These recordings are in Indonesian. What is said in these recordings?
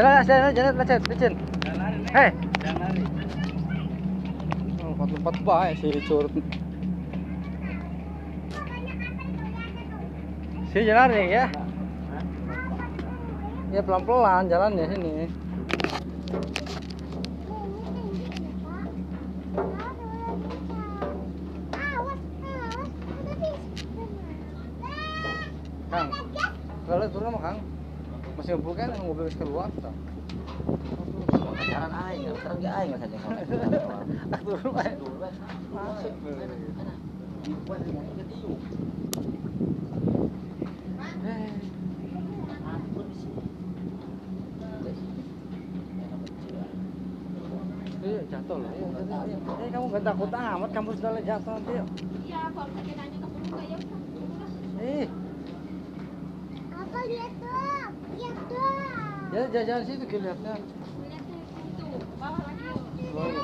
Jalan, licin. Hei. Lompat baik si curut. Sini jalan nih ya. Ya pelan-pelan jalannya sini. Kang, kalau turun sama Kang, masih ngumpul kan mobil keluar. Jalan aing, terus ge aing saja. Turun aja. Masuk. Dibuat yang ketiup. Iya jatuh loh. Kamu gak takut amat kamu sudah jatuh nanti. Iya, kalau pakai nanya ke peluka ya. Apa lihat tuh? Lihat tuh. Ya jalan situ kelihatnya. Lihat tuh, bawah lagi. Oh, iya.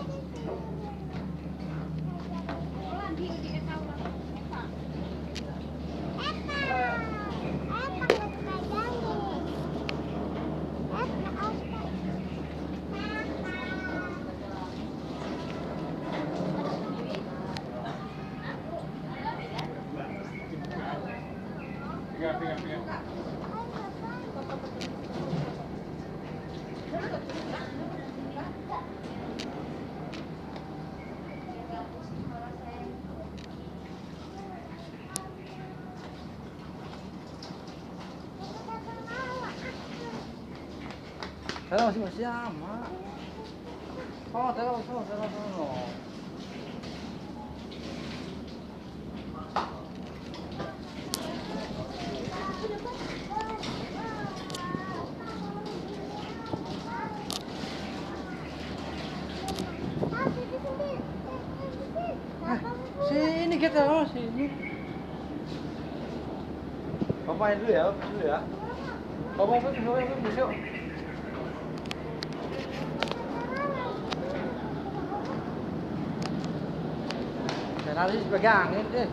Pelan dia dikasih tahu lah. Saya masih sama. Oh, terus. Sini kita, sini. Bapak dulu ya, Bapak besok. Nanti pegangin deh.